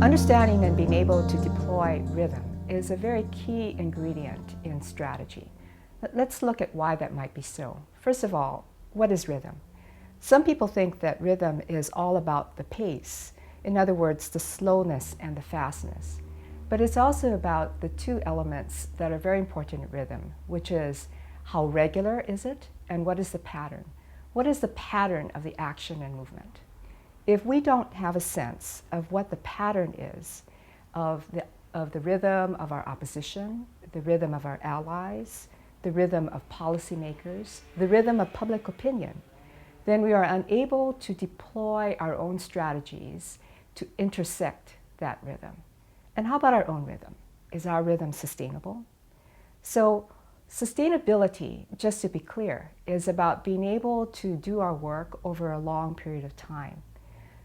Understanding and being able to deploy rhythm is a very key ingredient in strategy. Let's look at why that might be so. First of all, what is rhythm? Some people think that rhythm is all about the pace, in other words, the slowness and the fastness. But it's also about the two elements that are very important in rhythm, which is how regular is it and what is the pattern? What is the pattern of the action and movement? If we don't have a sense of what the pattern is of the rhythm of our opposition, the rhythm of our allies, the rhythm of policymakers, the rhythm of public opinion, then we are unable to deploy our own strategies to intersect that rhythm. And how about our own rhythm? Is our rhythm sustainable? So sustainability, just to be clear, is about being able to do our work over a long period of time.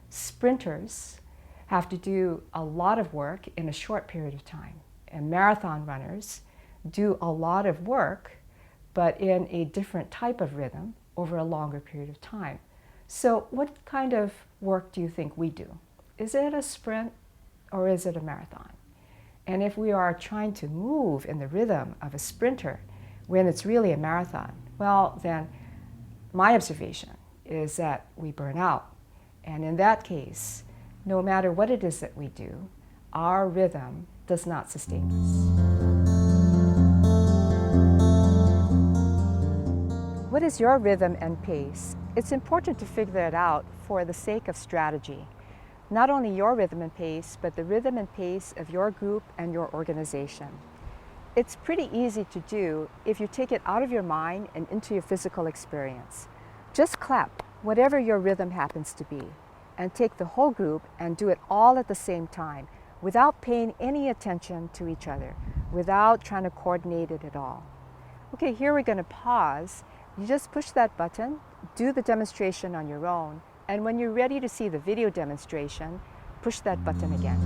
Sprinters have to do a lot of work in a short period of time, and marathon runners do a lot of work, but in a different type of rhythm over a longer period of time. So what kind of work do you think we do? Is it a sprint or is it a marathon? And if we are trying to move in the rhythm of a sprinter when it's really a marathon, well, then my observation is that we burn out. And in that case, no matter what it is that we do, our rhythm does not sustain us. What is your rhythm and pace? It's important to figure that out for the sake of strategy. Not only your rhythm and pace, but the rhythm and pace of your group and your organization. It's pretty easy to do if you take it out of your mind and into your physical experience. Just clap, whatever your rhythm happens to be, and take the whole group and do it all at the same time without paying any attention to each other, without trying to coordinate it at all. Okay, here we're going to pause. You just push that button, do the demonstration on your own, and when you're ready to see the video demonstration, push that button again.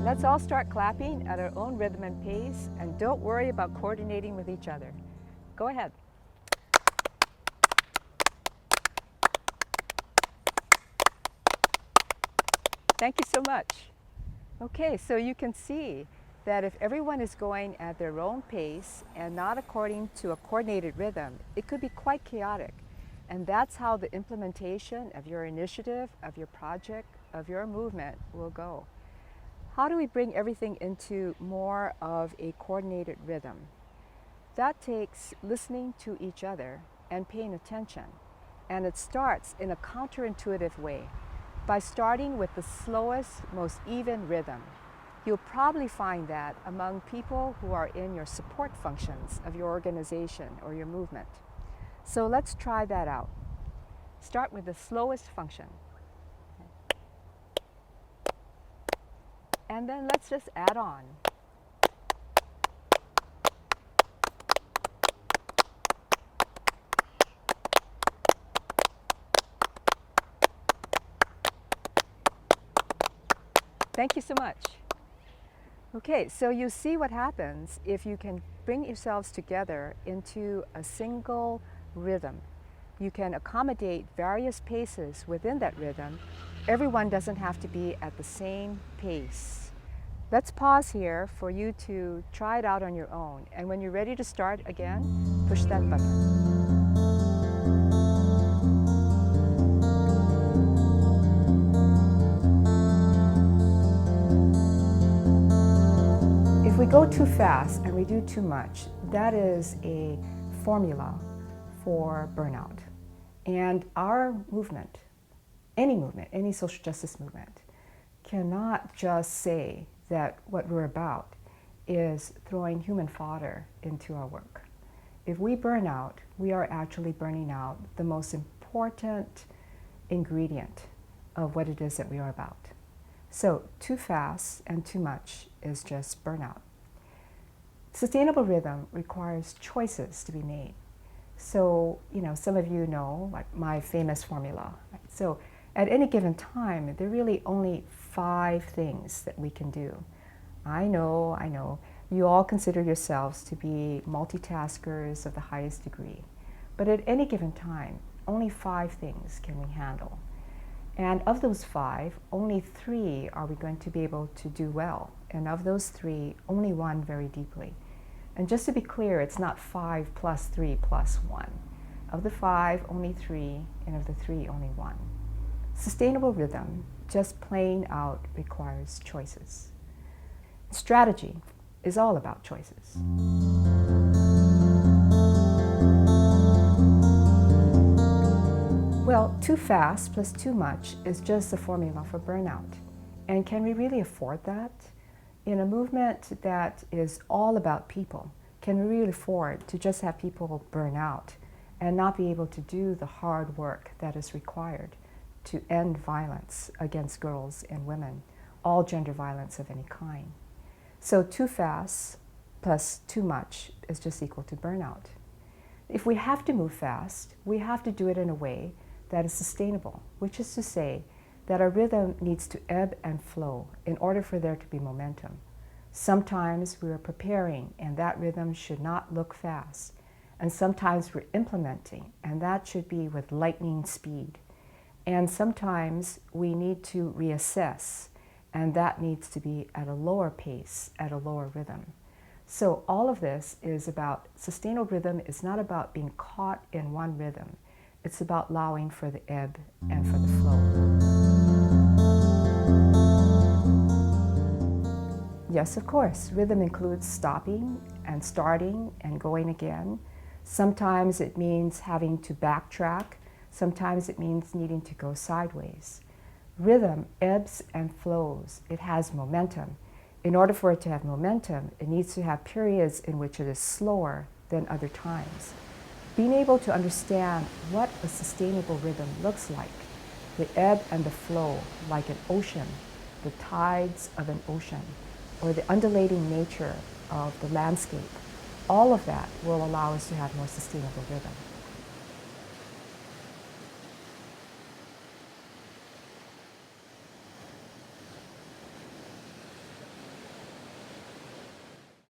Let's all start clapping at our own rhythm and pace, and don't worry about coordinating with each other. Go ahead. Thank you so much. Okay, so you can see that if everyone is going at their own pace and not according to a coordinated rhythm, it could be quite chaotic. And that's how the implementation of your initiative, of your project, of your movement will go. How do we bring everything into more of a coordinated rhythm? That takes listening to each other and paying attention. And it starts in a counterintuitive way by starting with the slowest, most even rhythm. You'll probably find that among people who are in your support functions of your organization or your movement. So let's try that out. Start with the slowest function. And then let's just add on. Thank you so much. Okay, so you see what happens if you can bring yourselves together into a single rhythm. You can accommodate various paces within that rhythm. Everyone doesn't have to be at the same pace. Let's pause here for you to try it out on your own. And when you're ready to start again, push that button. If we go too fast and we do too much, that is a formula for burnout. And our movement, any social justice movement, cannot just say that what we're about is throwing human fodder into our work. If we burn out, we are actually burning out the most important ingredient of what it is that we are about. So too fast and too much is just burnout. Sustainable rhythm requires choices to be made. So, some of you know, like my famous formula. Right? So at any given time, there are really only 5 things that we can do. I know, you all consider yourselves to be multitaskers of the highest degree. But at any given time, only 5 things can we handle. And of those 5, only 3 are we going to be able to do well. And of those 3, only 1 very deeply. And just to be clear, it's not 5 plus 3 plus 1. Of the 5, only 3, and of the 3, only 1. Sustainable rhythm, just plain out, requires choices. Strategy is all about choices. Well, too fast plus too much is just the formula for burnout. And can we really afford that? In a movement that is all about people, can we really afford to just have people burn out and not be able to do the hard work that is required to end violence against girls and women, all gender violence of any kind? So too fast plus too much is just equal to burnout. If we have to move fast, we have to do it in a way that is sustainable, which is to say that our rhythm needs to ebb and flow in order for there to be momentum. Sometimes we are preparing and that rhythm should not look fast. And sometimes we're implementing and that should be with lightning speed. And sometimes we need to reassess and that needs to be at a lower pace, at a lower rhythm. So all of this is about, sustainable rhythm is not about being caught in one rhythm. It's about allowing for the ebb and for the flow. Yes, of course, rhythm includes stopping and starting and going again. Sometimes it means having to backtrack. Sometimes it means needing to go sideways. Rhythm ebbs and flows. It has momentum. In order for it to have momentum, it needs to have periods in which it is slower than other times. Being able to understand what a sustainable rhythm looks like, the ebb and the flow, like an ocean, the tides of an ocean, or the undulating nature of the landscape, all of that will allow us to have more sustainable rhythm.